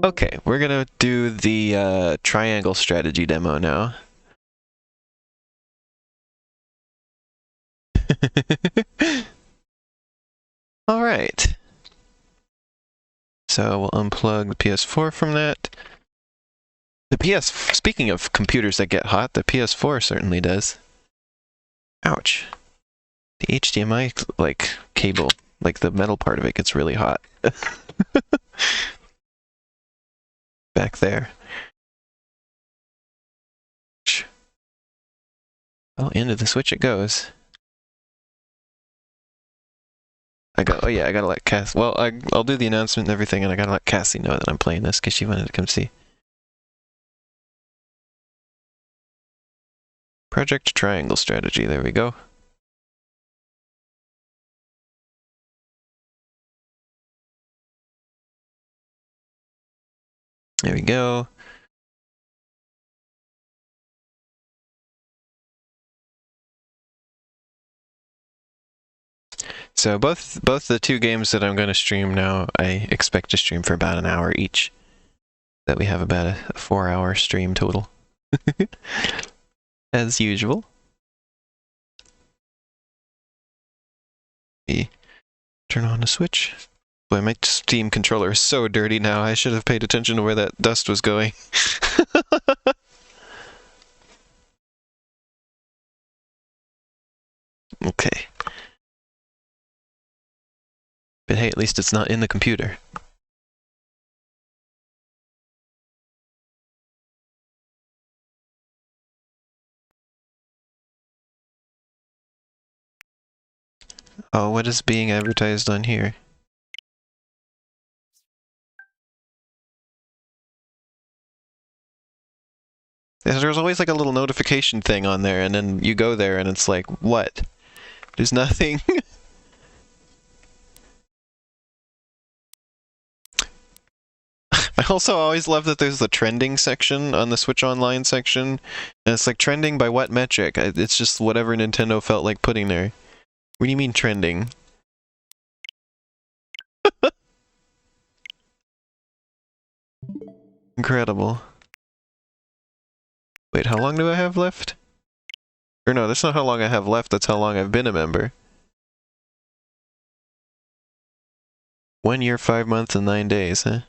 Okay, we're gonna do the triangle strategy demo now. All right. So we'll unplug the PS4 from that. Speaking of computers that get hot, the PS4 certainly does. Ouch. The HDMI cable, the metal part of it gets really hot. Back there. Oh, into the Switch it goes. I gotta let Cass. Well, I'll do the announcement and everything, and I gotta let Cassie know that I'm playing this because she wanted to come see. Project Triangle Strategy. There we go. There we go. So both the two games that I'm going to stream now, I expect to stream for about an hour each. That we have about a 4-hour stream total. As usual. Turn on the Switch. Boy, my Steam controller is so dirty now. I should have paid attention to where that dust was going. Okay. But hey, at least it's not in the computer. Oh, what is being advertised on here? There's always like a little notification thing on there, and then you go there and it's like, what? There's nothing. I also always love that there's the trending section on the Switch Online section, and it's like trending by what metric? It's just whatever Nintendo felt like putting there. What do you mean trending? Incredible. Wait, how long do I have left? Or no, that's not how long I have left, that's how long I've been a member. 1 year, 5 months, and 9 days, huh?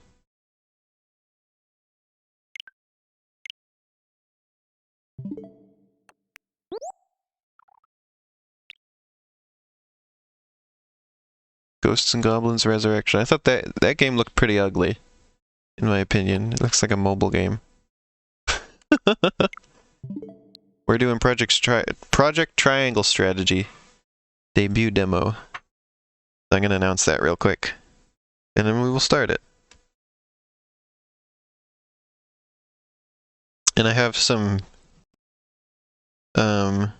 Ghosts and Goblins Resurrection. I thought that game looked pretty ugly, in my opinion. It looks like a mobile game. We're doing Project Triangle Strategy debut demo. So I'm gonna announce that real quick, and then we will start it. And I have some uh-oh,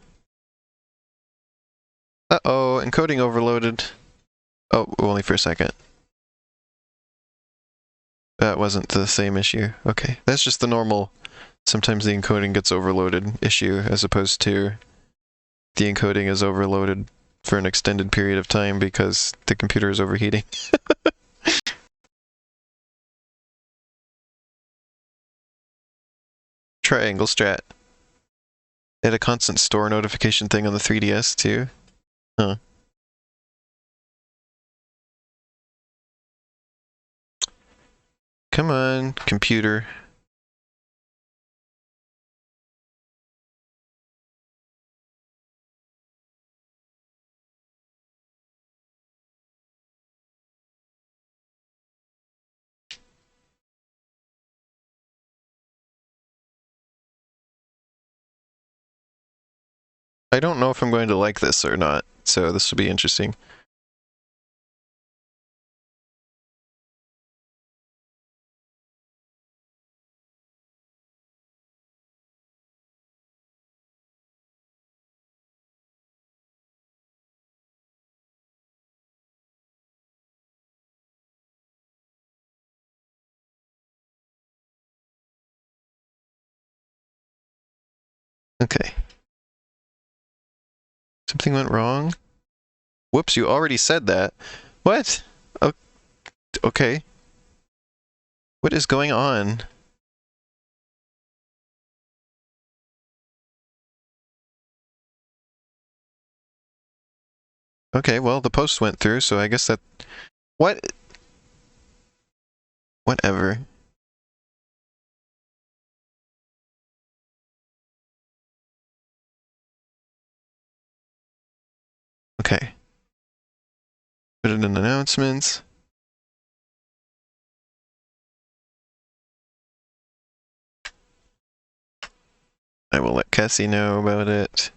encoding overloaded. Oh, only for a second. That wasn't the same issue. Okay, that's just the normal, sometimes the encoding gets overloaded issue, as opposed to the encoding is overloaded for an extended period of time because the computer is overheating. Triangle strat. They had a constant store notification thing on the 3DS too. Huh. Come on, computer. I don't know if I'm going to like this or not, so this will be interesting. Okay. Something went wrong? Whoops, you already said that. What? Okay. What is going on? Okay, well, the post went through, so I guess that... What? Whatever. Okay. Put it in announcements. I will let Cassie know about it.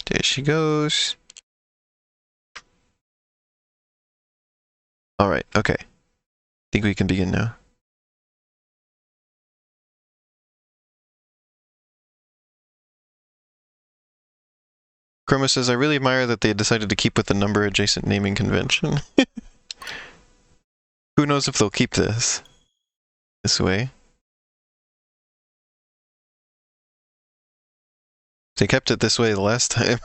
There she goes. Alright, okay. Think we can begin now. Chroma says, I really admire that they decided to keep with the number adjacent naming convention. Who knows if they'll keep this way. They kept it this way the last time.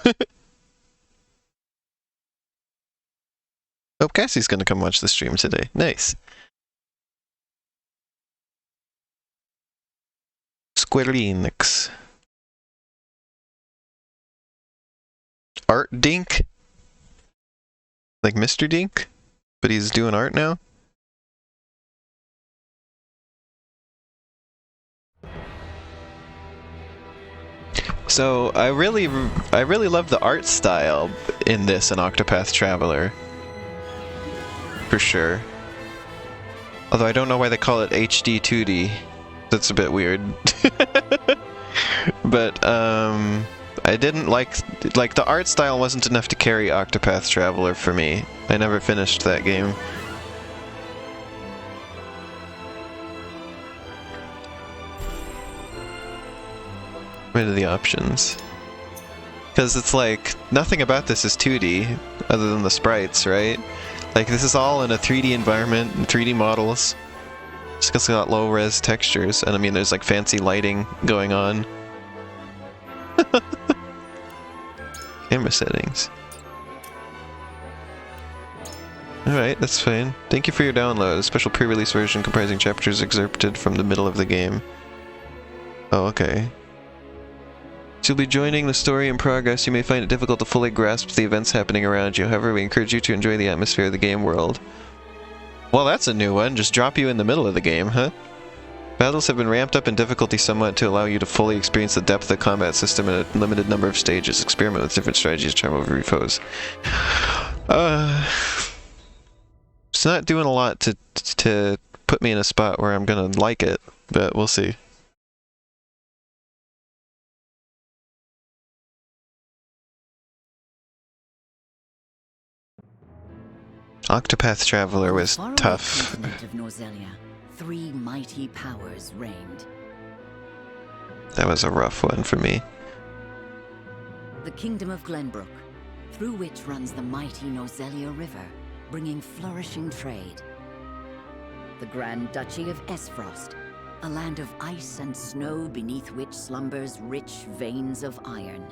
Oh, Cassie's gonna come watch the stream today. Nice. Square Enix. Art Dink? Like Mr. Dink? But he's doing art now? So I really love the art style in this in Octopath Traveler. For sure. Although I don't know why they call it HD 2D. That's a bit weird. But I didn't like the art style wasn't enough to carry Octopath Traveler for me. I never finished that game. Rid of the options. Because it's like, nothing about this is 2D, other than the sprites, right? Like, this is all in a 3D environment, 3D models. It's got low-res textures, and I mean, there's like fancy lighting going on. Camera settings. Alright, that's fine. Thank you for your download. A special pre-release version comprising chapters excerpted from the middle of the game. Oh, okay. To be joining the story in progress, you may find it difficult to fully grasp the events happening around you. However, we encourage you to enjoy the atmosphere of the game world. Well, that's a new one. Just drop you in the middle of the game, huh? Battles have been ramped up in difficulty somewhat to allow you to fully experience the depth of the combat system in a limited number of stages. Experiment with different strategies to travel over your foes. It's not doing a lot to put me in a spot where I'm gonna like it, but we'll see. Octopath Traveler was tough. Of Norzelia, 3 mighty powers reigned. That was a rough one for me. The Kingdom of Glenbrook, through which runs the mighty Norzelia River, bringing flourishing trade. The Grand Duchy of Esfrost, a land of ice and snow beneath which slumbers rich veins of iron.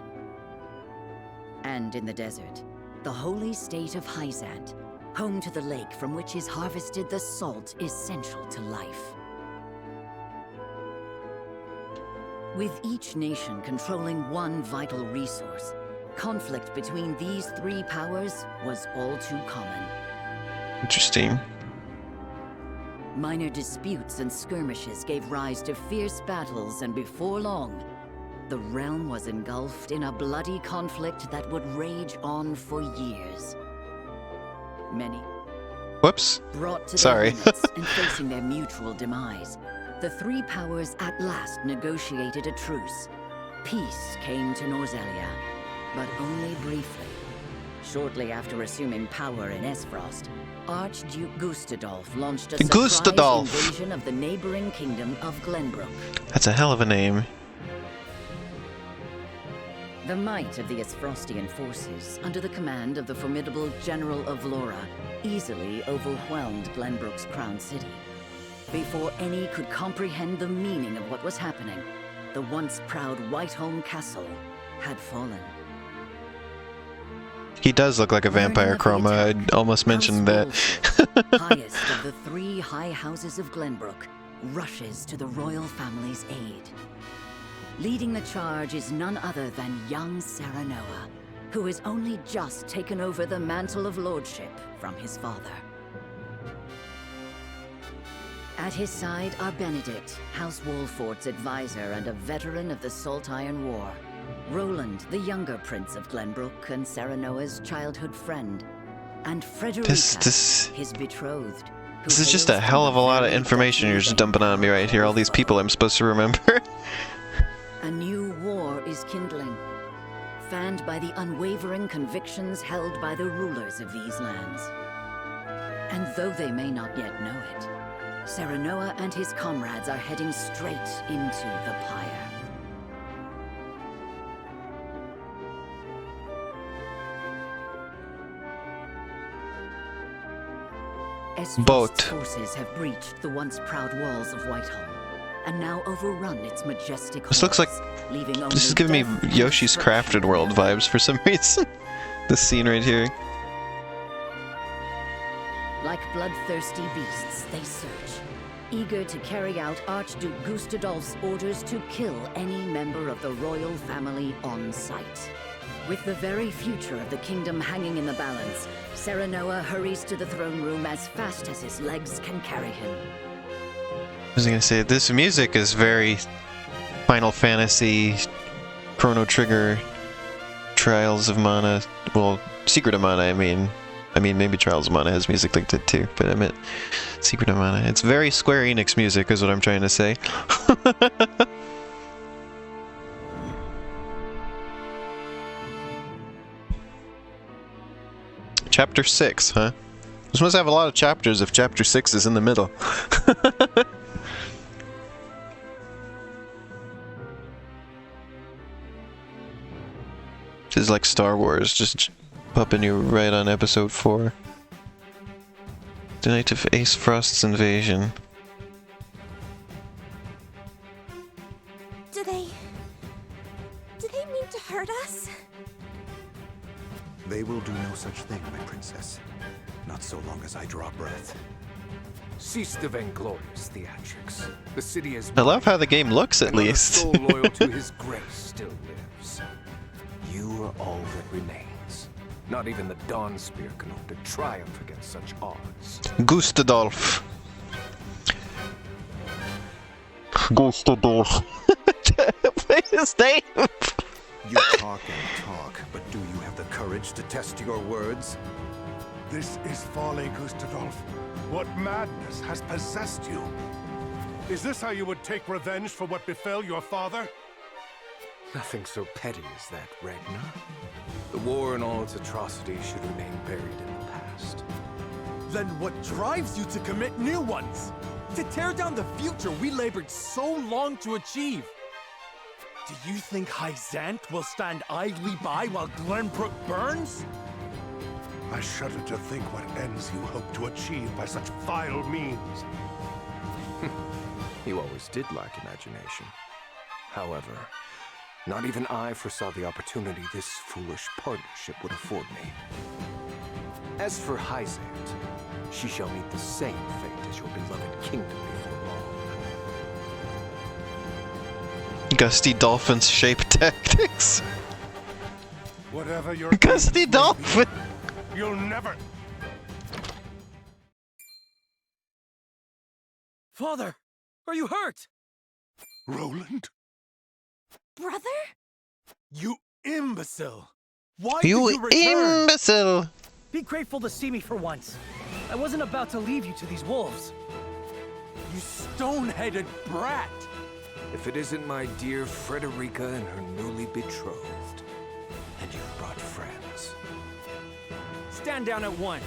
And in the desert, the holy state of Hyzant, home to the lake from which is harvested the salt essential to life. With each nation controlling one vital resource, conflict between these 3 powers was all too common. Interesting. Minor disputes and skirmishes gave rise to fierce battles, and before long, the realm was engulfed in a bloody conflict that would rage on for years. Many Whoops. brought to Sorry. their limits and facing their mutual demise, the 3 powers at last negotiated a truce. Peace came to Norzelia, but only briefly. Shortly after assuming power in Esfrost, Archduke Gustadolf launched a surprise invasion of the neighboring kingdom of Glenbrook. That's a hell of a name. The might of the Esfrostian forces, under the command of the formidable General of Vlora, easily overwhelmed Glenbrook's crown city. Before any could comprehend the meaning of what was happening, the once proud Whiteholm Castle had fallen. He does look like a vampire, Learning of the Chroma. attack, I almost mentioned that. Wolford, highest of the 3 high houses of Glenbrook, rushes to the royal family's aid. Leading the charge is none other than young Serenoa, who has only just taken over the mantle of lordship from his father. At his side are Benedict, House Wolford's advisor and a veteran of the Salt Iron War. Roland, the younger prince of Glenbrook and Serenoa's childhood friend. And Frederica, his betrothed. This is just a hell of a lot of information you're just dumping on me right here. All these people I'm supposed to remember. A new war is kindling, fanned by the unwavering convictions held by the rulers of these lands. And though they may not yet know it, Serenoa and his comrades are heading straight into the pyre. Boat. Forces have breached the once proud walls of Whitehall, and now overrun its majestic This looks like halls, leaving only this is giving me death and Yoshi's destruction Crafted World behind. vibes for some reason. This scene right here. Like bloodthirsty beasts, they search, eager to carry out Archduke Gustadolf's orders to kill any member of the royal family on sight. With the very future of the kingdom hanging in the balance, Serenoa hurries to the throne room as fast as his legs can carry him. I was gonna say, this music is very Final Fantasy, Chrono Trigger, Trials of Mana, well, Secret of Mana, I mean maybe Trials of Mana has music like that too, but I meant Secret of Mana. It's very Square Enix music is what I'm trying to say. Chapter 6, huh? This must have a lot of chapters if Chapter 6 is in the middle. This is like Star Wars, just popping you right on episode 4. The night of Ace Frost's invasion. Do they mean to hurt us? They will do no such thing, my princess. Not so long as I draw breath. Cease the vainglorious theatrics. The city is I love how the game looks, at and not a least. soul loyal to his grace still lives. You are all that remains. Not even the Dawn Spear can hope to triumph against such odds. Gustadolf. Gustadolf. What's his name? You talk and talk, but do you have the courage to test your words? This is folly, Gustadolf. What madness has possessed you? Is this how you would take revenge for what befell your father? Nothing so petty as that, Ragnar. The war and all its atrocities should remain buried in the past. Then what drives you to commit new ones? To tear down the future we labored so long to achieve? Do you think Hyzant will stand idly by while Glenbrook burns? I shudder to think what ends you hope to achieve by such vile means. You always did lack imagination. However, not even I foresaw the opportunity this foolish partnership would afford me. As for Hyzant, she shall meet the same fate as your beloved kingdom before long. Gusty Dolphin's shape tactics. Whatever your Gusty aims may be, Dolphin! you'll never... Father, are you hurt? Roland? Brother? You imbecile! Why You did you return? imbecile! Be grateful to see me for once. I wasn't about to leave you to these wolves. You stone-headed brat! If it isn't my dear Frederica and her newly betrothed, and you've brought friends. Stand down at once.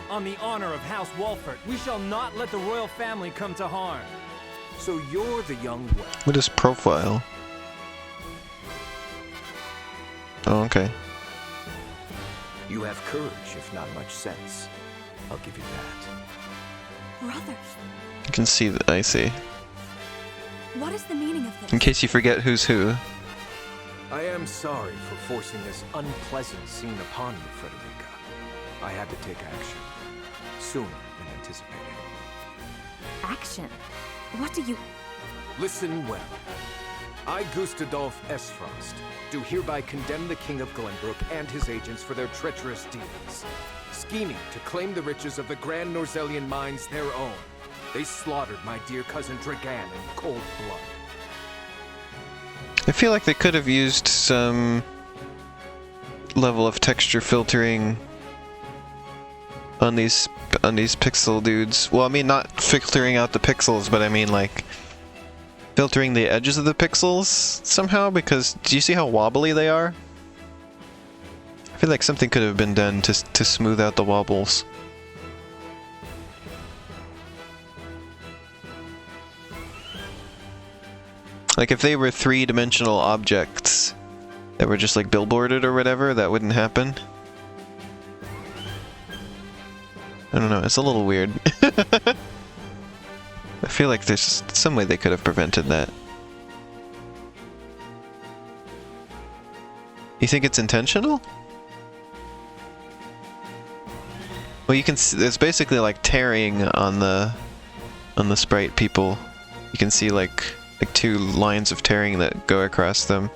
On the honor of House Wolford, we shall not let the royal family come to harm. So you're the young wed. What is profile? Oh, okay. You have courage, if not much sense. I'll give you that. Brother, You can see that, I see. what is the meaning of this? In case you forget who's who. I am sorry for forcing this unpleasant scene upon you, Frederica. I had to take action. Sooner than anticipated. Action? What do you... Listen well. I, Gustadolf Esfrost, do hereby condemn the King of Glenbrook and his agents for their treacherous deeds. Scheming to claim the riches of the Grand Norzelian mines their own. They slaughtered my dear cousin Dragan in cold blood. I feel like they could have used some level of texture filtering on these pixel dudes. Well, I mean, not filtering out the pixels, but I mean like filtering the edges of the pixels somehow, because do you see how wobbly they are? I feel like something could have been done to smooth out the wobbles. Like if they were three-dimensional objects that were just like billboarded or whatever, that wouldn't happen. I don't know, it's a little weird. I feel like there's some way they could have prevented that. You think it's intentional? Well, you can see, it's basically like tearing on the sprite people. You can see like two lines of tearing that go across them.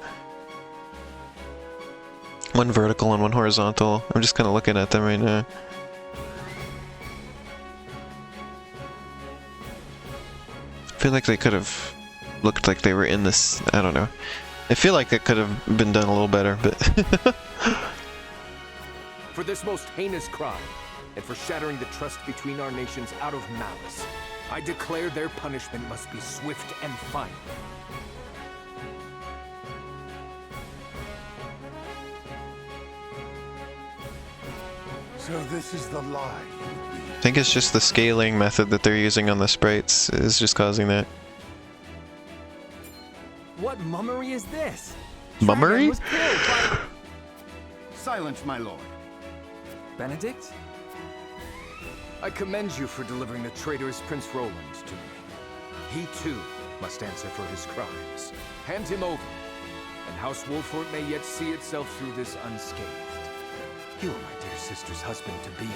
One vertical and one horizontal. I'm just kind of looking at them right now. I feel like they could have looked like they were in this, I don't know. I feel like it could have been done a little better, but... For this most heinous crime, and for shattering the trust between our nations out of malice, I declare their punishment must be swift and final. So this is the lie. I think it's just the scaling method that they're using on the sprites is just causing that. What mummery is this? Mummery? Dragan was killed by... Silence, my lord. Benedict? I commend you for delivering the traitorous Prince Roland to me. He too must answer for his crimes. Hand him over, and House Wolfort may yet see itself through this unscathed. You are my dear sister's husband-to-be.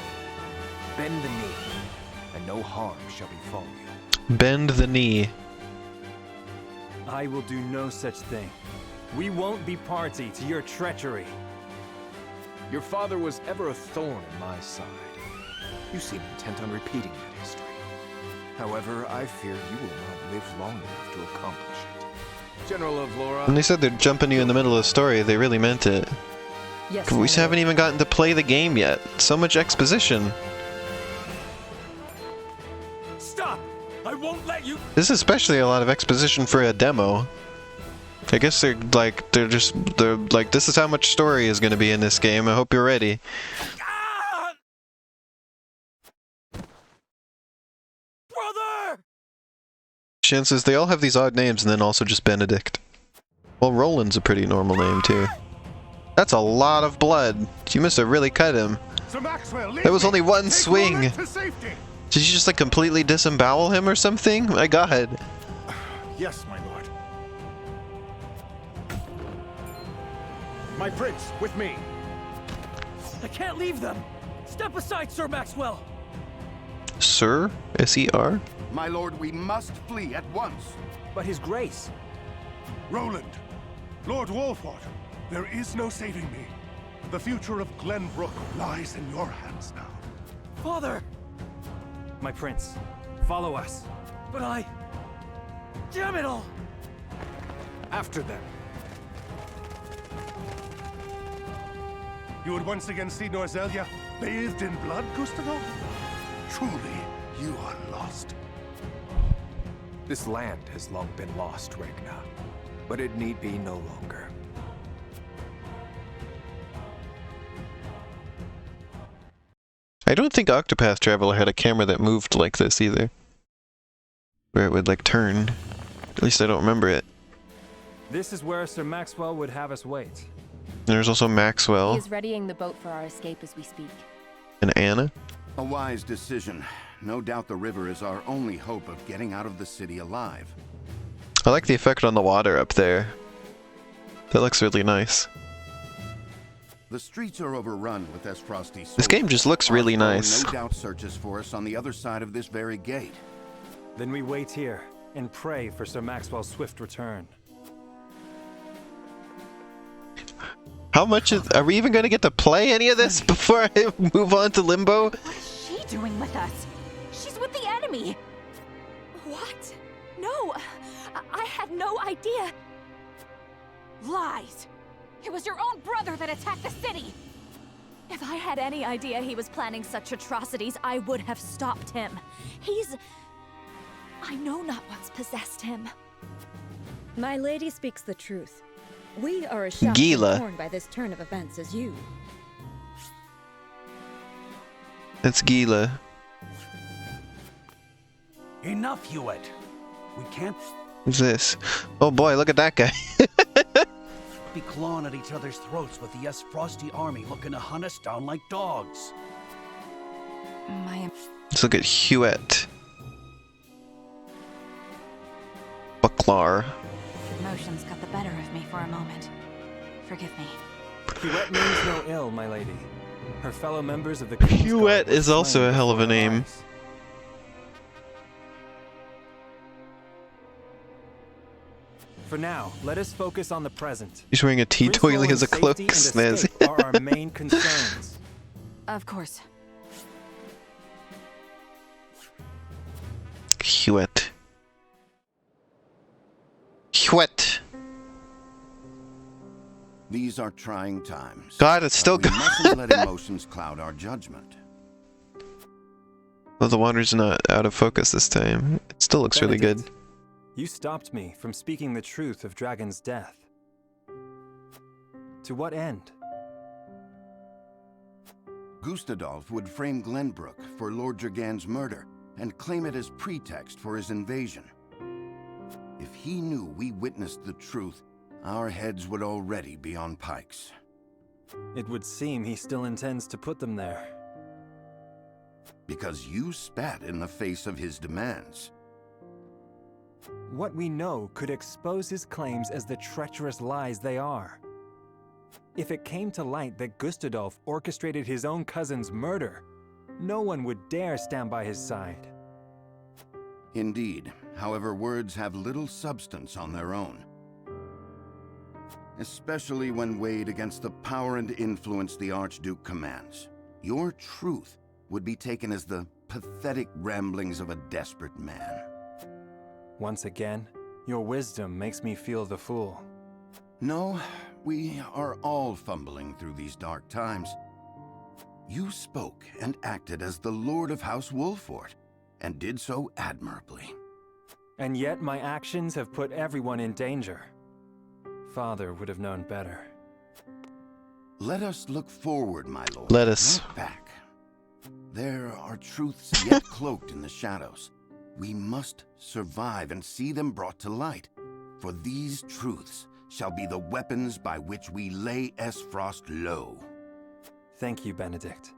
Bend the knee, and no harm shall befall you. Bend the knee. I will do no such thing. We won't be party to your treachery. Your father was ever a thorn in my side. You seem intent on repeating that history. However, I fear you will not live long enough to accomplish it. General of Laura... When they said they're jumping you in the middle of the story, they really meant it. Yes, We haven't even gotten to play the game yet. So much exposition. Stop! I won't let you... This is especially a lot of exposition for a demo. I guess they're like, this is how much story is going to be in this game. I hope you're ready. Ah! Brother! Chances they all have these odd names and then also just Benedict. Well, Roland's a pretty normal name too. That's a lot of blood. You must have really cut him. Sir Maxwell, leave That was me. only one Take swing. Roland to safety. Did you just like completely disembowel him or something? My god. Yes, my lord. My prince, with me. I can't leave them! Step aside, Sir Maxwell! Sir? S-E-R? My lord, we must flee at once. But his grace... Roland, Lord Wolfort, there is no saving me. The future of Glenbrook lies in your hands now. Father! My prince, follow us. But I... Damn it all! After them. You would once again see Norzelia bathed in blood, Gustavo? Truly, you are lost. This land has long been lost, Regna. But it need be no longer. I don't think Octopath Traveler had a camera that moved like this either. Where it would like turn. At least I don't remember it. This is where Sir Maxwell would have us wait. There's also Maxwell He is readying the boat for our escape as we speak. and Anna. A wise decision. No doubt the river is our only hope of getting out of the city alive. I like the effect on the water up there. That looks really nice. The streets are overrun with Esfrosti soldiers. This game just looks really Our foe nice. no doubt searches for us on the other side of this very gate. Then we wait here and pray for Sir Maxwell's swift return. How much are we even going to get to play any of this before I move on to Limbo? What is she doing with us? She's with the enemy. What? No, I had no idea. Lies. It was your own brother that attacked the city. If I had any idea he was planning such atrocities, I would have stopped him. I know not what's possessed him. My lady speaks the truth. We are as shocked Gila. and torn by this turn of events as you. That's Gila. Enough, Hewitt. We can't Who's this? Oh boy, look at that guy. be clawing at each other's throats with the Frosty army looking to hunt us down like dogs. Let's look at Hewitt. Bucklar. Emotions got the better of me for a moment. Forgive me. Hewitt means no ill, my lady. Her fellow members of the Queen's Hewitt Guard were is also slain a hell of a before our name. eyes. For now, let us focus on the present. He's wearing a tea toiling as a Griswold's cloak. safety and Snazzy. escape are our main concerns. Of course. Hewitt. Hewitt. These are trying times. God, it's still But we mustn't good. let emotions cloud our judgment. Well, the water's not out of focus this time. It still looks really good. Benedict, you stopped me from speaking the truth of Dragon's death. To what end? Gustadolf would frame Glenbrook for Lord Dragan's murder and claim it as pretext for his invasion. If he knew we witnessed the truth, our heads would already be on pikes. It would seem he still intends to put them there. Because you spat in the face of his demands. What we know could expose his claims as the treacherous lies they are. If it came to light that Gustadolf orchestrated his own cousin's murder, no one would dare stand by his side. Indeed, however, words have little substance on their own. Especially when weighed against the power and influence the Archduke commands. Your truth would be taken as the pathetic ramblings of a desperate man. Once again, your wisdom makes me feel the fool. No, we are all fumbling through these dark times. You spoke and acted as the Lord of House Wolfort, and did so admirably. And yet my actions have put everyone in danger. Father would have known better. Let us look forward, my lord. Let us. Not back. There are truths yet cloaked in the shadows. We must survive and see them brought to light. For these truths shall be the weapons by which we lay Esfrost low. Thank you, Benedict.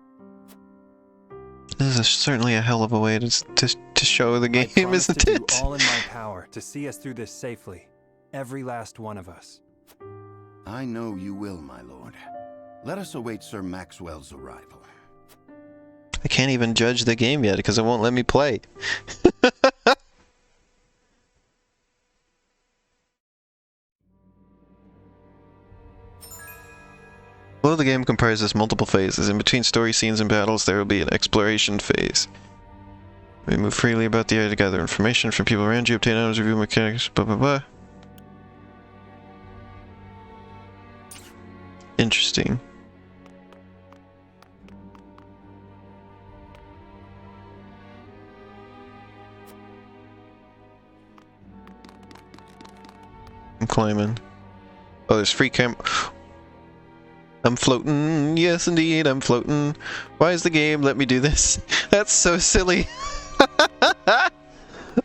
This is certainly a hell of a way to show the I game, promise isn't to it? do all in my power to see us through this safely. Every last one of us. I know you will, my lord. Let us await Sir Maxwell's arrival. I can't even judge the game yet because it won't let me play. Although the game comprises multiple phases, in between story scenes and battles there will be an exploration phase. We move freely about the area to gather information from people around you, obtain items, review mechanics, blah blah blah. Interesting. I'm climbing. Oh, there's free cam. I'm floating. Yes, indeed, I'm floating. Why is the game let me do this? That's so silly.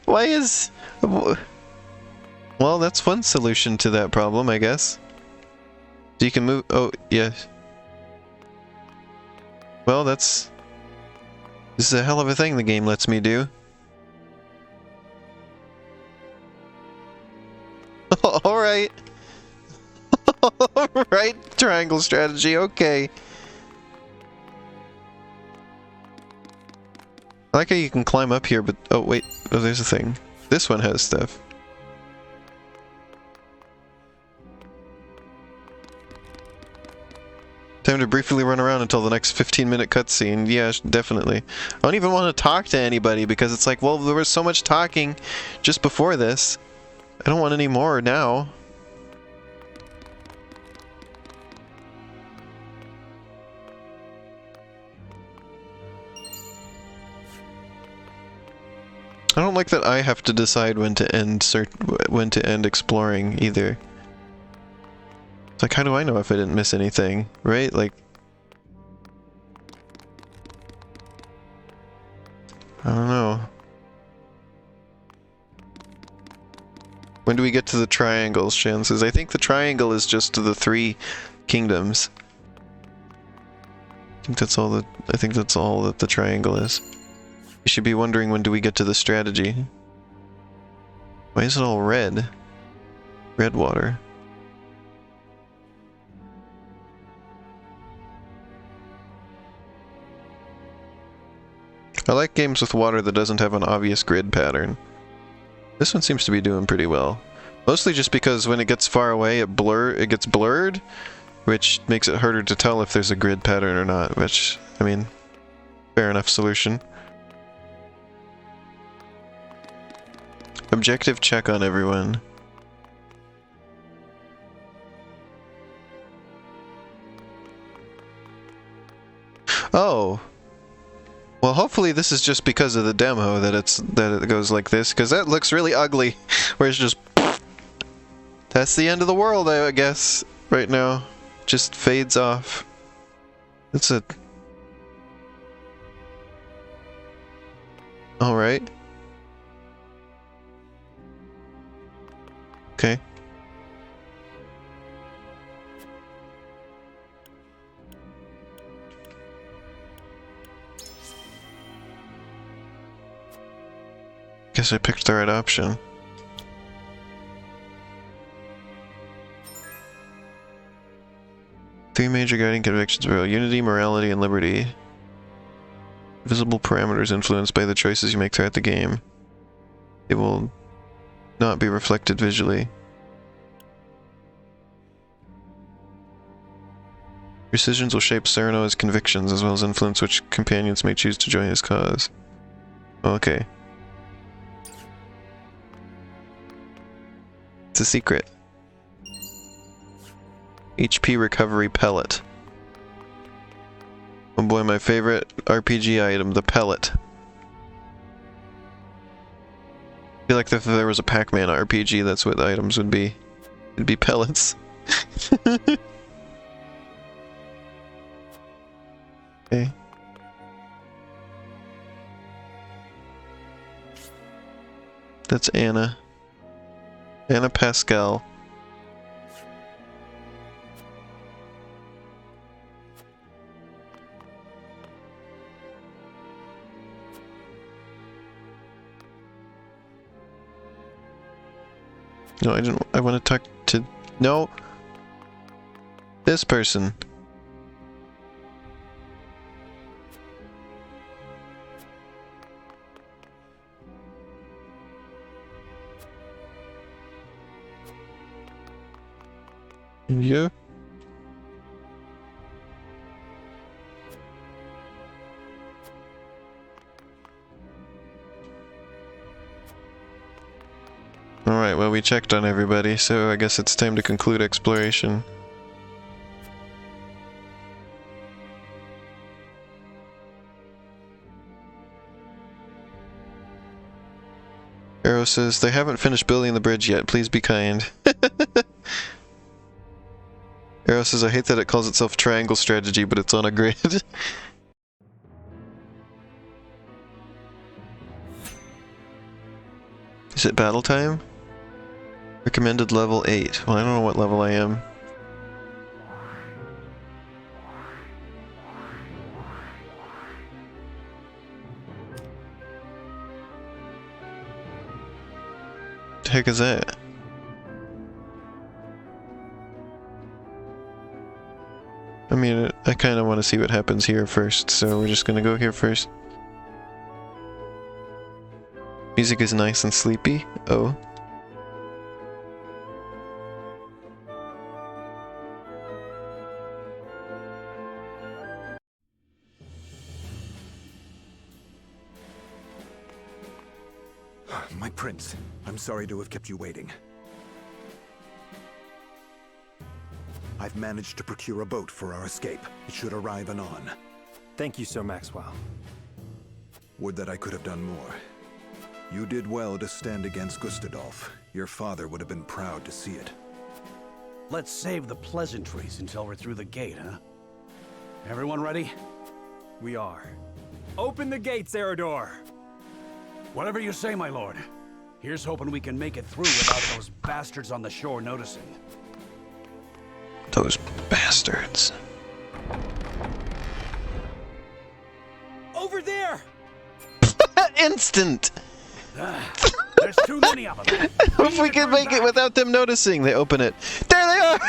Why is... Well, that's one solution to that problem, I guess. So you can move... Oh, yeah. Well, that's... This is a hell of a thing the game lets me do. Alright. Right? Triangle strategy, okay. I like how you can climb up here, but... Oh, wait. Oh, there's a thing. This one has stuff. Time to briefly run around until the next 15-minute cutscene. Yeah, definitely. I don't even want to talk to anybody because it's like, well, there was so much talking just before this. I don't want any more now. I don't like that I have to decide when to end exploring either. It's like, how do I know if I didn't miss anything, right? Like, I don't know. When do we get to the triangles, chances? I think the triangle is just to the 3 kingdoms. I think that's all that the triangle is. You should be wondering, when do we get to the strategy? Why is it all red? Red water. I like games with water that doesn't have an obvious grid pattern. This one seems to be doing pretty well. Mostly just because when it gets far away, it gets blurred, which makes it harder to tell if there's a grid pattern or not, which, I mean, fair enough solution. Objective check on everyone. Oh. Well, hopefully this is just because of the demo that it goes like this, because that looks really ugly, where it's just... That's the end of the world, I guess, right now. Just fades off. That's it. Alright. Okay. Guess I picked the right option. Three major guiding convictions were unity, morality, and liberty. Visible parameters influenced by the choices you make throughout the game. They will not be reflected visually. Your decisions will shape Sereno's convictions as well as influence which companions may choose to join his cause. Okay. It's a secret. HP recovery pellet. Oh boy, my favorite RPG item, the pellet. I feel like if there was a Pac-Man RPG, that's what the items would be. It'd be pellets. Okay. That's Anna. Anna Pascal. No, I didn't. I want to talk to... No! This person. You? Alright, well we checked on everybody, so I guess it's time to conclude exploration. Arrow says, they haven't finished building the bridge yet, please be kind. Arrow says, I hate that it calls itself triangle strategy, but it's on a grid. Is it battle time? Recommended level 8. Well, I don't know what level I am. The heck is that? I kind of want to see what happens here first, so we're just gonna go here first. Music is nice and sleepy. Oh. My prince, I'm sorry to have kept you waiting. I've managed to procure a boat for our escape. It should arrive anon. Thank you, Sir Maxwell. Would that I could have done more. You did well to stand against Gustadolf. Your father would have been proud to see it. Let's save the pleasantries until we're through the gate, huh? Everyone ready? We are. Open the gates, Eridor! Whatever you say, my lord. Here's hoping we can make it through without those bastards on the shore noticing. Those bastards. Over there! Instant! There's too many of them. If we can make it without them noticing, they open it. There they are!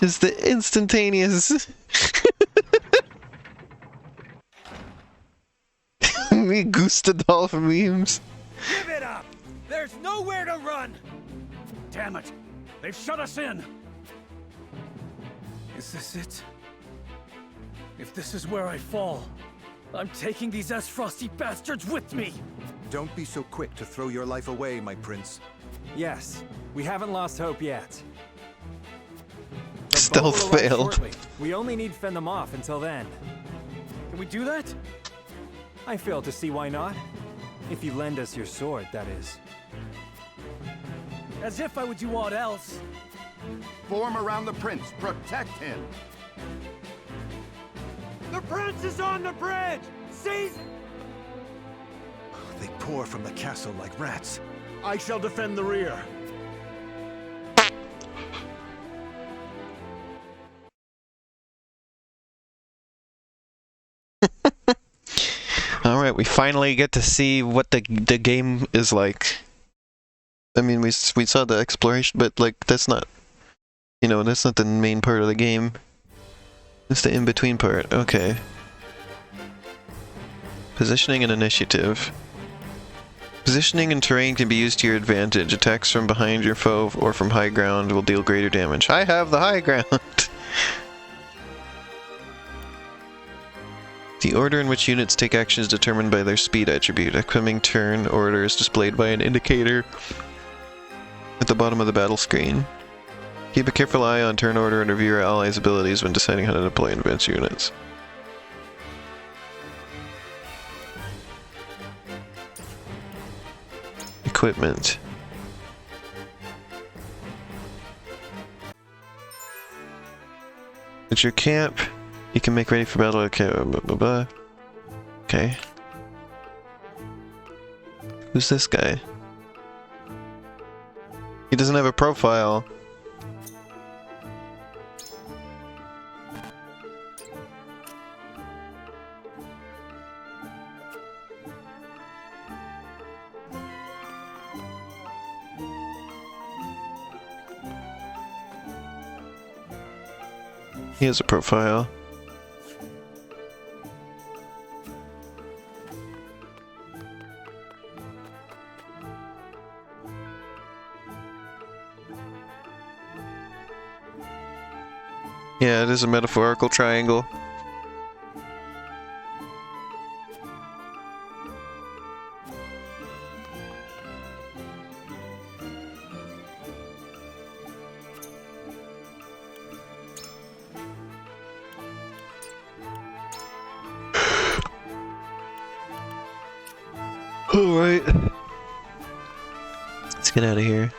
It's the instantaneous. Me Gustadolf memes. Give it up! There's nowhere to run! Damn it! They've shut us in! Is this it? If this is where I fall, I'm taking these Frosty bastards with me! Don't be so quick to throw your life away, my prince. Yes, we haven't lost hope yet. The Stealth boat will arrive failed. shortly. We only need to fend them off until then. Can we do that? I fail to see why not. If you lend us your sword, that is. As if I would do aught else. Form around the prince. Protect him. The prince is on the bridge! Seize... They pour from the castle like rats. I shall defend the rear. Alright, we finally get to see what the game is like. I mean, we saw the exploration, but like, that's not, you know, that's not the main part of the game. It's the in-between part. Okay. Positioning and initiative. Positioning and terrain can be used to your advantage. Attacks from behind your foe or from high ground will deal greater damage. I have the high ground! The order in which units take action is determined by their speed attribute. Upcoming turn order is displayed by an indicator at the bottom of the battle screen. Keep a careful eye on turn order and review your allies' abilities when deciding how to deploy advanced units. Equipment. At your camp, you can make ready for battle. Okay, blah, blah, blah. Okay. Who's this guy? He doesn't have a profile. He has a profile. Yeah, it is a metaphorical triangle. Alright. Let's get out of here.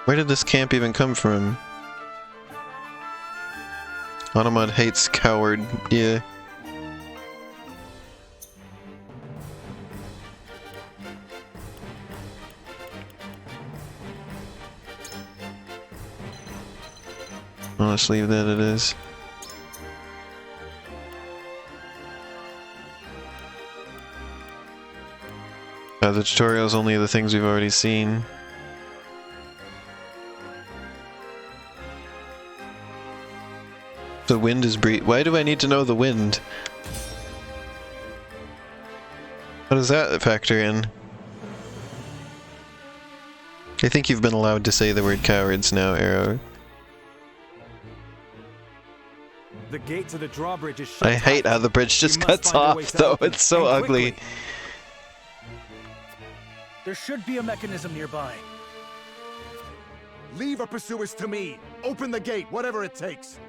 Where did this camp even come from? Automod hates coward, yeah. Well, let's leave that it is. The tutorial is only the things we've already seen. The wind is why do I need to know the wind? How does that factor in? I think you've been allowed to say the word cowards now, Arrow. The gate to the drawbridge is shut. I hate how the bridge just cuts off, though. It's so ugly. There should be a mechanism nearby. Leave our pursuers to me. Open the gate, whatever it takes.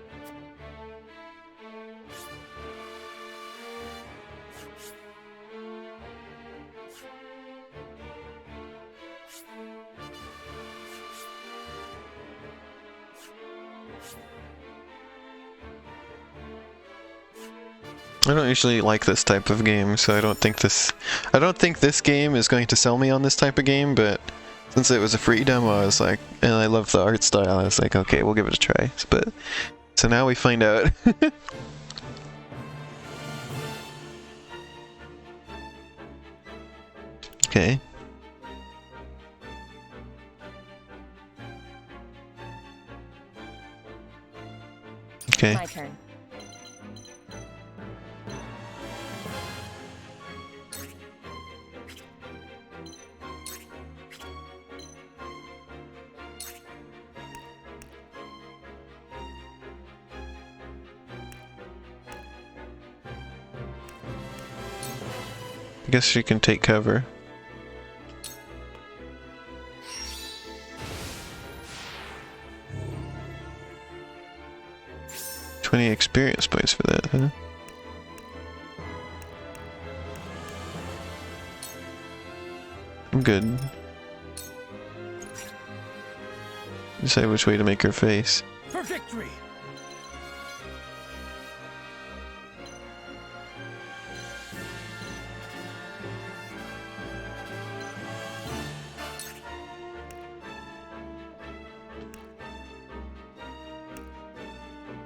I don't usually like this type of game, so I don't think this game is going to sell me on this type of game, but since it was a free demo, I was like, and I love the art style, I was like, okay, we'll give it a try. But so now we find out. Okay. Okay. My turn. I guess she can take cover. $20 experience points for that, huh? I'm good. Decide which way to make her face. For victory!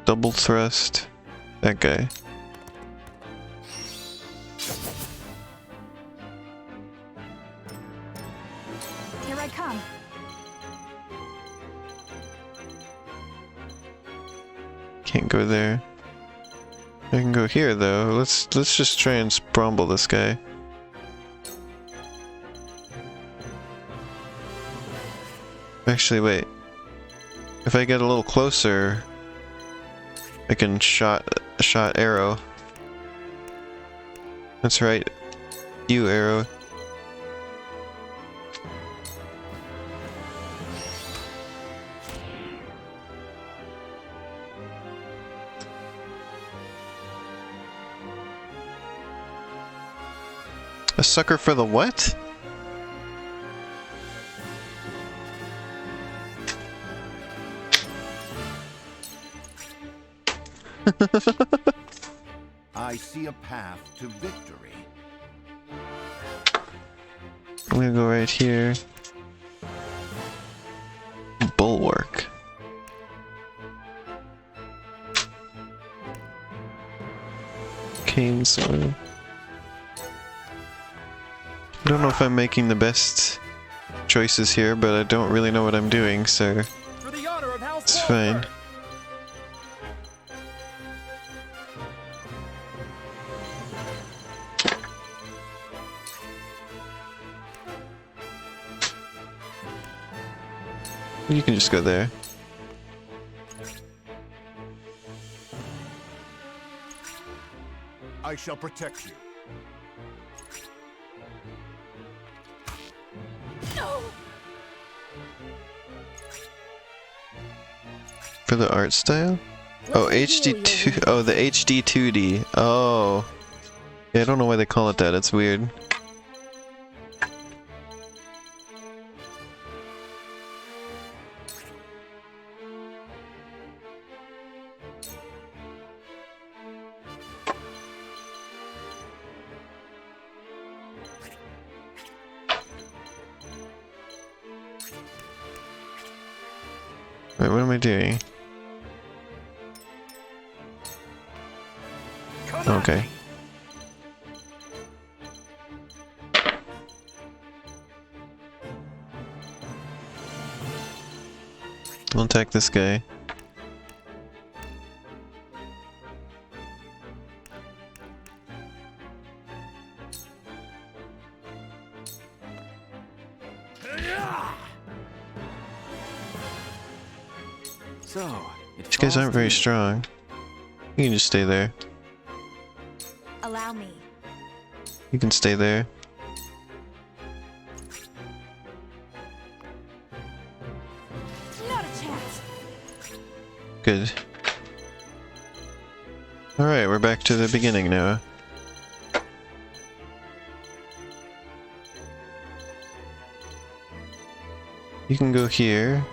Double thrust. That guy. Here I come. Can't go there. I can go here though. Let's just try and spromble this guy. Actually, wait. If I get a little closer, I can shot arrow. That's right. You, Arrow. A sucker for the what? I see a path to victory. I'm gonna go right here. Bulwark. Cane sword. I don't know if I'm making the best choices here, but I don't really know what I'm doing, so For the honor of House it's fine. You can just go there. I shall protect you. For the art style? Oh, HD2. Oh, the HD2D. Oh. Yeah, I don't know why they call it that. It's weird. Wait, what am I doing? Okay. We'll attack this guy. So, These guys aren't very strong. You can just stay there. Allow me. You can stay there. Not a chance. Good. Alright, we're back to the beginning now. You can go here,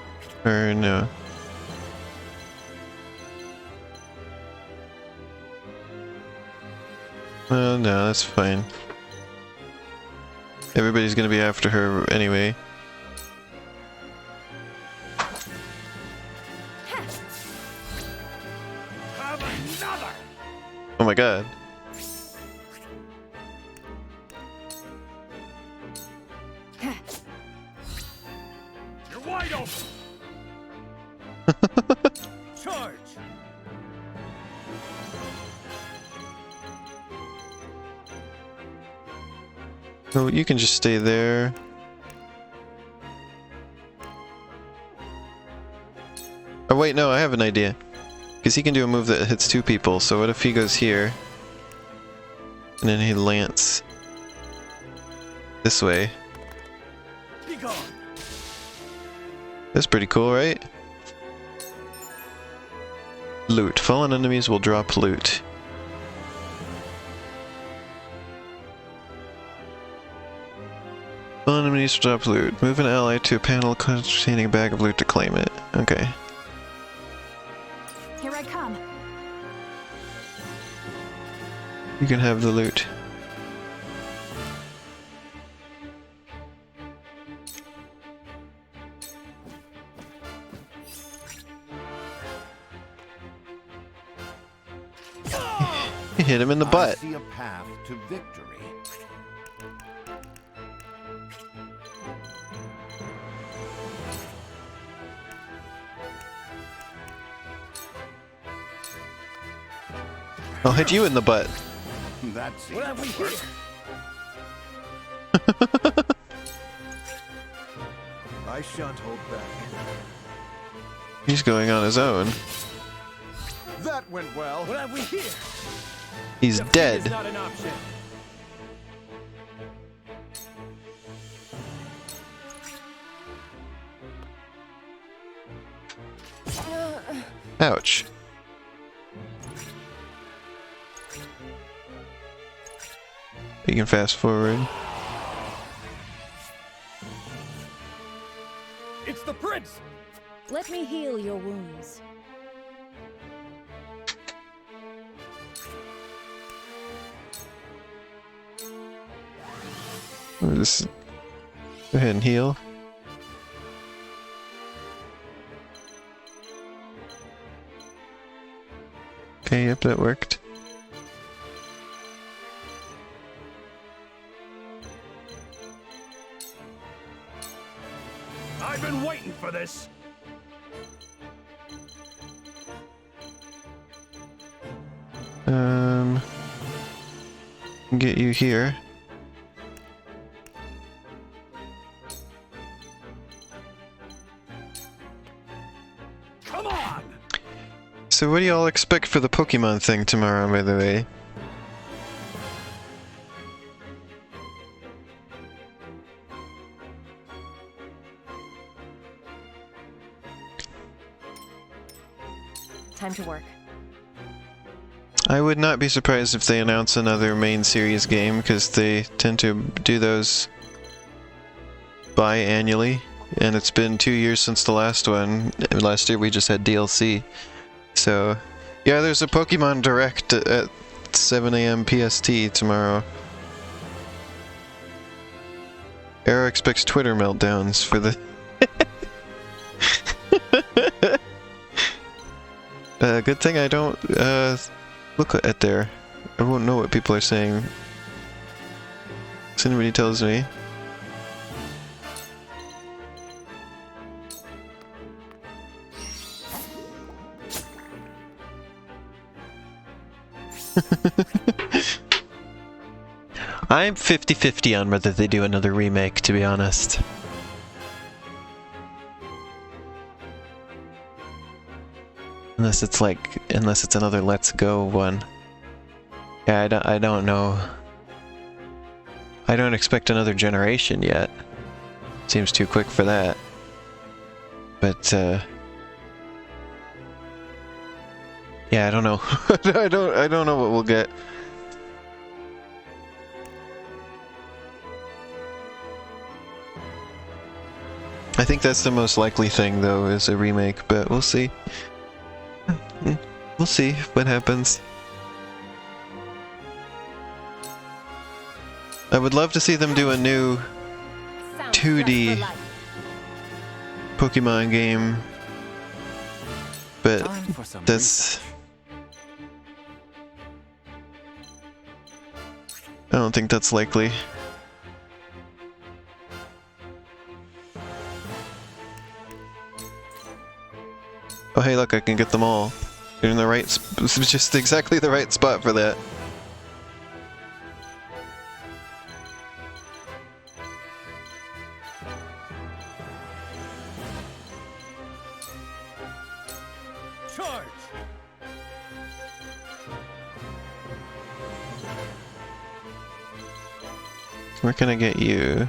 or no. Well, no, that's fine. Everybody's gonna be after her anyway. Oh my god. You're wide open. Charge. So you can just stay there. Oh wait, no, I have an idea. Because he can do a move that hits two people, so what if he goes here? And then he lance this way. Be gone. That's pretty cool, right? Loot. Fallen enemies will drop loot. Fallen enemies will drop loot. Move an ally to a panel containing a bag of loot to claim it. Okay. Here I come. You can have the loot. He hit him in the butt. I see a path to victory. I'll hit you in the butt. That's it. What have we here? I shan't hold back. He's going on his own. That went well. What have we here? He's Defeat dead. is not an option. Ouch. You can fast forward. It's the prince. Let me heal your wounds. This. Go ahead and heal. Okay, yep, that worked. I've been waiting for this. Get you here. Come on. So what do y'all expect for the Pokemon thing tomorrow, by the way? Time to work. I would not be surprised if they announce another main series game, because they tend to do those biannually, and it's been 2 years since the last one. Last year we just had DLC. So, yeah, there's a Pokemon Direct at 7 AM PST tomorrow. Era expects Twitter meltdowns for the... good thing I don't look at there. I won't know what people are saying. So anybody tells me. I'm 50-50 on whether they do another remake, to be honest. Unless it's like, unless it's another Let's Go one. Yeah, I don't know. I don't expect another generation yet. Seems too quick for that. But, yeah, I don't know. I don't know what we'll get. I think that's the most likely thing, though, is a remake, but we'll see. We'll see what happens. I would love to see them do a new 2D Pokemon game, but that's... I don't think that's likely. Oh hey, look, I can get them all. They're in the right just exactly the right spot for that. Charge! Where can I get you?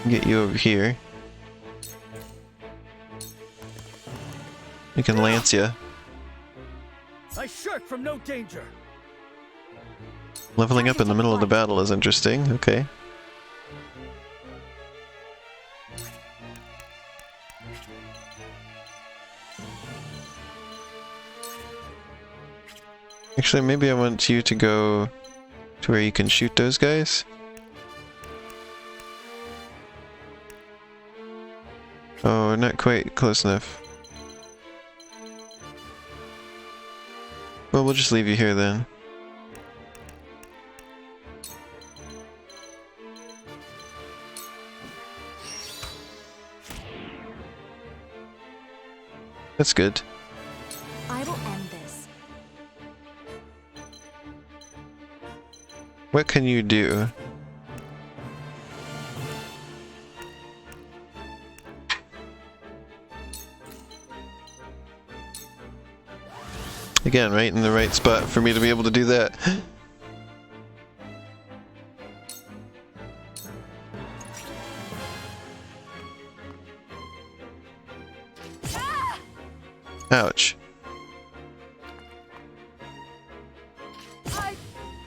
Get you over here. You can lance ya. I shirk from no danger. Leveling up in the middle of the battle is interesting. Okay. Actually, maybe I want you to go to where you can shoot those guys. Oh, not quite close enough. Well, we'll just leave you here then. That's good. I will end this. What can you do? Again, right in the right spot for me to be able to do that. Ouch.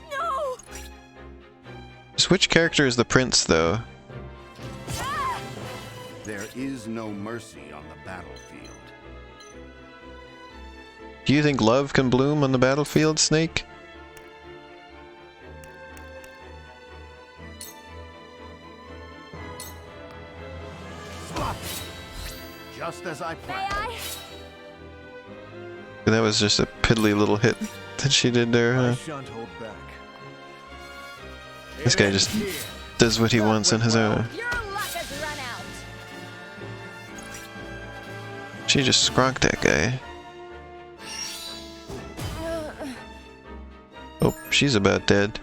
No! Just which character is the prince, though? There is no mercy on the battlefield. Do you think love can bloom on the battlefield, Snake? Just as I May planned. I? That was just a piddly little hit that she did there, huh? I shan't hold back. This guy just does what he wants on his own. Your luck has run out. She just skronked that guy. Oh, she's about dead.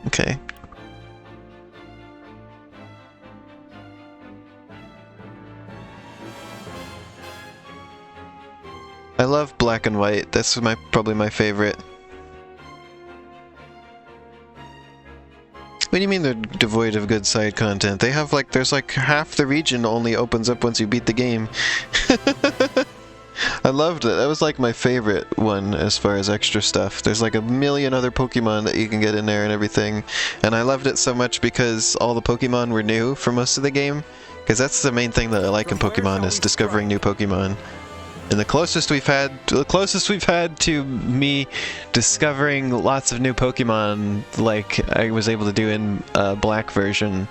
Okay. I love black and white. That's probably my favorite. What do you mean they're devoid of good side content? They have like, there's like half the region only opens up once you beat the game. I loved it. That was like my favorite one as far as extra stuff. There's like a million other Pokemon that you can get in there and everything. And I loved it so much because all the Pokemon were new for most of the game. Because that's the main thing that I like in Pokemon, is discovering new Pokemon. And the closest we've had to me discovering lots of new Pokemon, like I was able to do in Black version,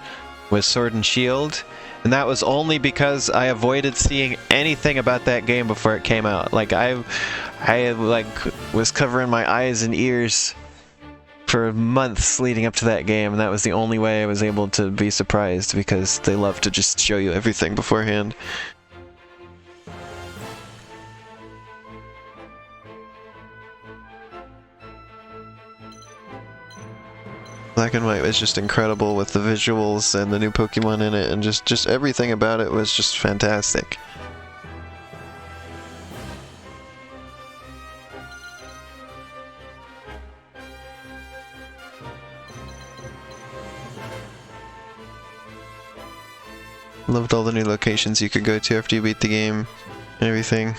was Sword and Shield. And that was only because I avoided seeing anything about that game before it came out. Like I like was covering my eyes and ears for months leading up to that game, and that was the only way I was able to be surprised, because they love to just show you everything beforehand. Black and White was just incredible with the visuals and the new Pokemon in it, and just everything about it was just fantastic. Loved all the new locations you could go to after you beat the game and everything.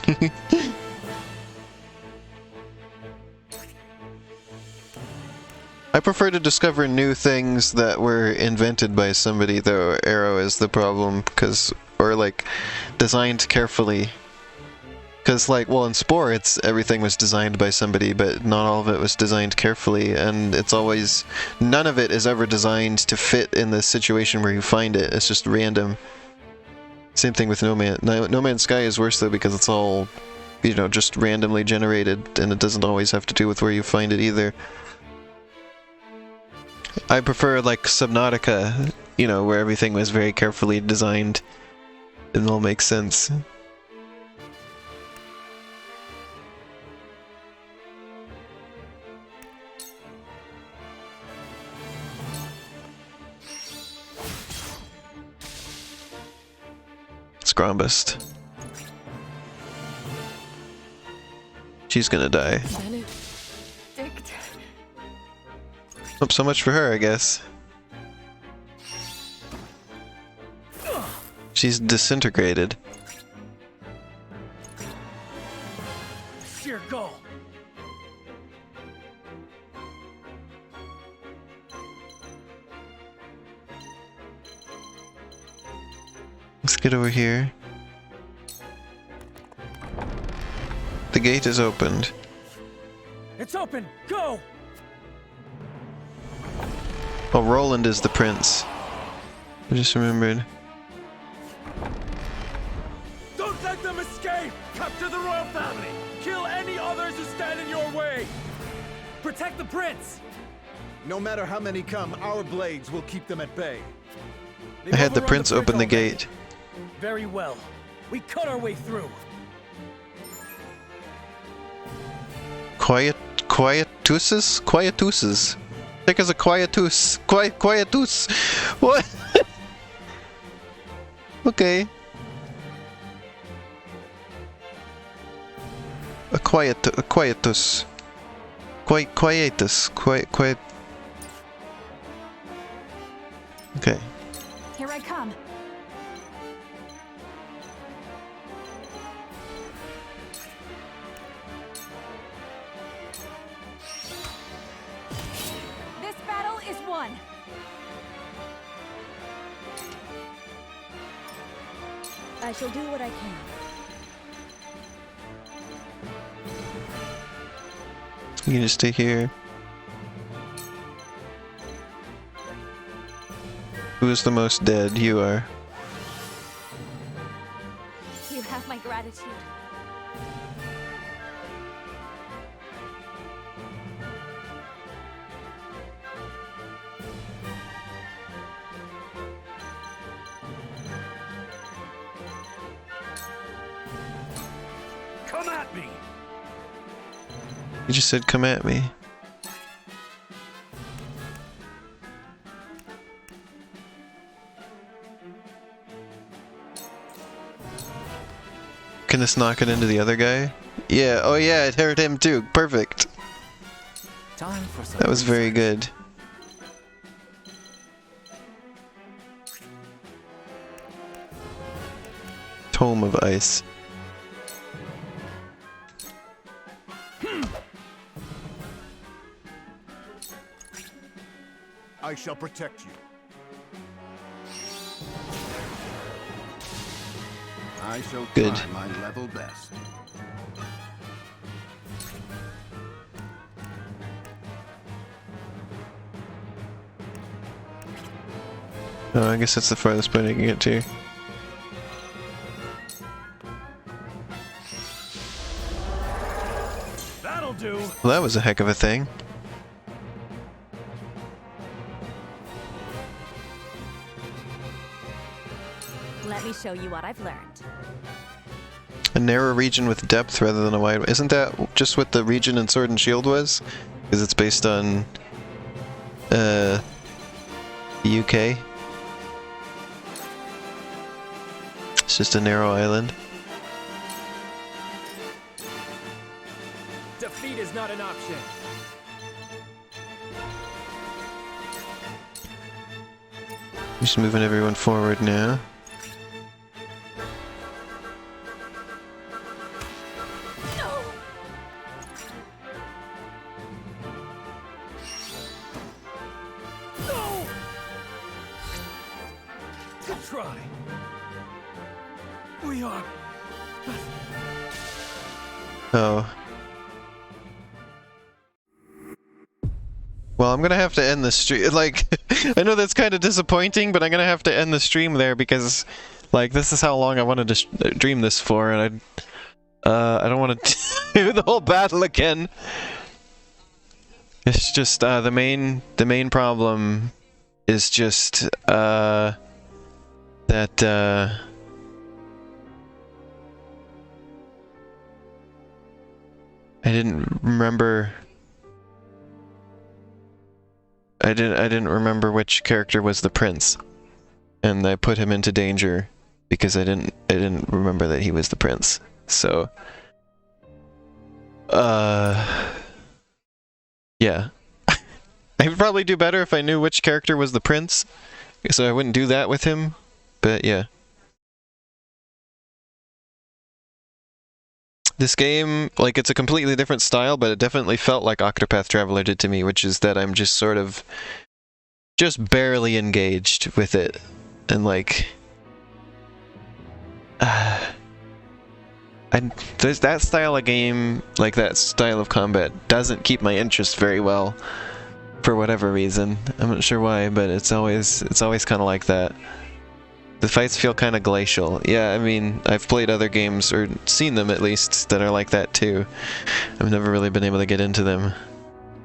I prefer to discover new things that were invented by somebody, though. Arrow is the problem, or like designed carefully. Because like, well, in Spore, everything was designed by somebody, but not all of it was designed carefully, and it's always, none of it is ever designed to fit in the situation where you find it. It's just random. Same thing with No Man's Sky is worse though, because it's all, you know, just randomly generated, and it doesn't always have to do with where you find it either. I prefer like Subnautica, you know, where everything was very carefully designed. It all makes sense. Scrombust. She's gonna die. Oh, so much for her, I guess. She's disintegrated. Here, go. Let's get over here. The gate is opened. It's open! Go! Oh, Roland is the prince. I just remembered. Don't let them escape! Capture the royal family! Kill any others who stand in your way! Protect the prince! No matter how many come, our blades will keep them at bay. I had the prince open the gate. Very well. We cut our way through. Quietuses? Take as a quietus. Quietus. What? Okay. A quietus. Quietus. Quiet. Okay. Here I come. This battle is won. I shall do what I can. You can just stay here. Who is the most dead? You are. You have my gratitude. Come at me! You just said come at me. Can this knock it into the other guy? Yeah, oh yeah, it hurt him too. Perfect. Time for some That was very good. Tome of Ice. I shall protect you. I shall Good. try my level best. Oh, I guess that's the farthest point I can get to. That'll do. Well, that was a heck of a thing. Let me show you what I've learned. A narrow region with depth rather than a wide one. Isn't that just what the region in Sword and Shield was? Because it's based on the UK. It's just a narrow island. Defeat is not an option. Just moving everyone forward now. No! Good try. We are. Oh. Well, I'm gonna have to end the stream. Like, I know that's kind of disappointing, but I'm gonna have to end the stream there because, like, this is how long I wanted to dream this for, and I don't want to do the whole battle again. It's just the main problem is just that I didn't remember. I didn't remember which character was the prince, and I put him into danger because I didn't remember that he was the prince. So, yeah, I would probably do better if I knew which character was the prince, so I wouldn't do that with him. But yeah. This game, like, it's a completely different style, but it definitely felt like Octopath Traveler did to me, which is that I'm just sort of just barely engaged with it. And like there's that style of game, like that style of combat doesn't keep my interest very well for whatever reason. I'm not sure why, but it's always kind of like that. The fights feel kind of glacial. Yeah, I mean, I've played other games, or seen them at least, that are like that too. I've never really been able to get into them.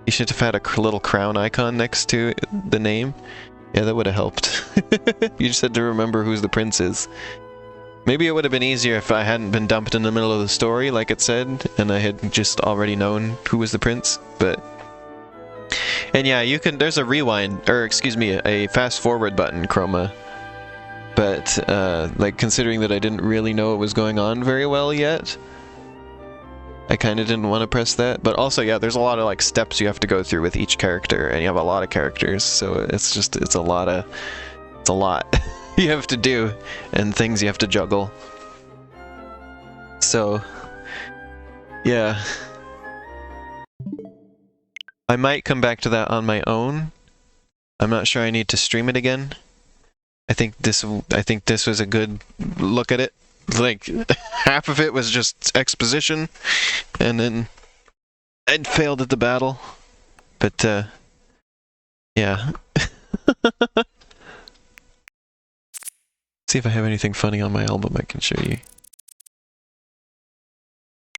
You should have had a little crown icon next to the name. Yeah, that would have helped. You just had to remember who the prince is. Maybe it would have been easier if I hadn't been dumped in the middle of the story, like it said, and I had just already known who was the prince, but... And yeah, you can... There's a rewind, or excuse me, a fast forward button, Chroma. But, like, considering that I didn't really know what was going on very well yet, I kind of didn't want to press that. But also, yeah, there's a lot of, like, steps you have to go through with each character, and you have a lot of characters, so it's a lot you have to do, and things you have to juggle. So, yeah. I might come back to that on my own. I'm not sure I need to stream it again. I think this was a good look at it. Like, half of it was just exposition, and then I'd failed at the battle. But, yeah. See if I have anything funny on my album I can show you.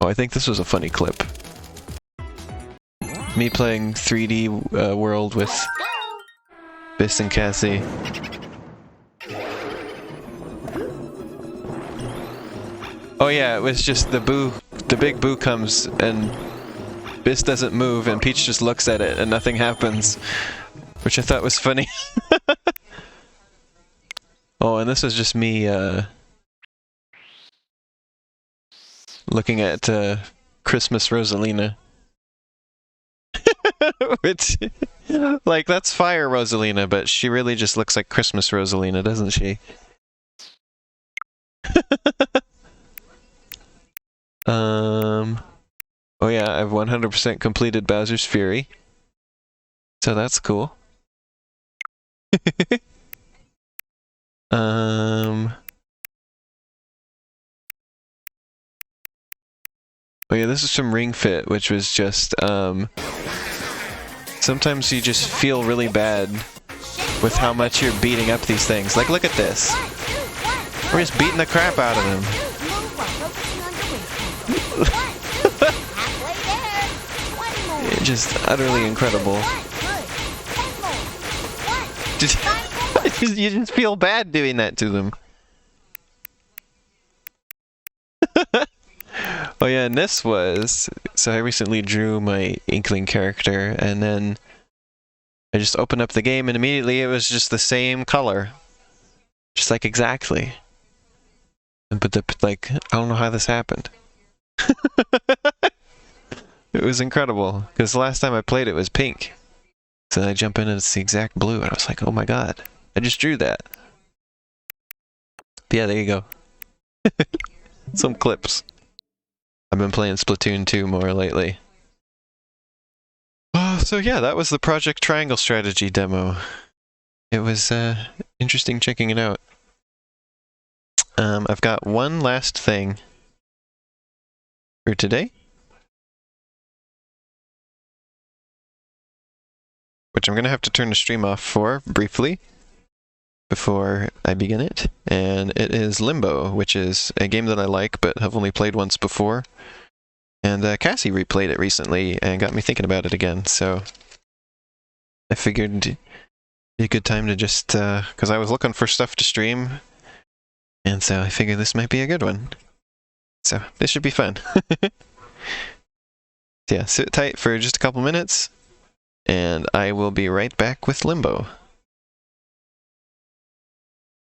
Oh, I think this was a funny clip. Me playing 3D World with Biss and Cassie. Oh yeah, it was just the big boo comes and Biss doesn't move and Peach just looks at it and nothing happens, which I thought was funny. Oh, and this was just me looking at Christmas Rosalina. Which, like, that's Fire Rosalina, but she really just looks like Christmas Rosalina, doesn't she? Oh yeah, I've 100% completed Bowser's Fury. So that's cool. Oh yeah, this is from Ring Fit, which was just, sometimes you just feel really bad with how much you're beating up these things. Like, look at this. We're just beating the crap out of them. Just utterly incredible. You just feel bad doing that to them. Oh yeah, and this was... So I recently drew my Inkling character, and then I just opened up the game and immediately it was just the same color. Just like exactly. But like, I don't know how this happened. It was incredible, because the last time I played it was pink. So then I jump in and it's the exact blue, and I was like, oh my god, I just drew that. But yeah, there you go. Some clips. I've been playing Splatoon 2 more lately. So yeah, that was the Project Triangle Strategy demo. It was interesting checking it out. I've got one last thing for today, which I'm going to have to turn the stream off for briefly before I begin it, and it is Limbo, which is a game that I like but have only played once before, and Cassie replayed it recently and got me thinking about it again, so I figured it'd be a good time to just, because I was looking for stuff to stream, and so I figured this might be a good one. So this should be fun. Yeah, sit tight for just a couple minutes, and I will be right back with Limbo.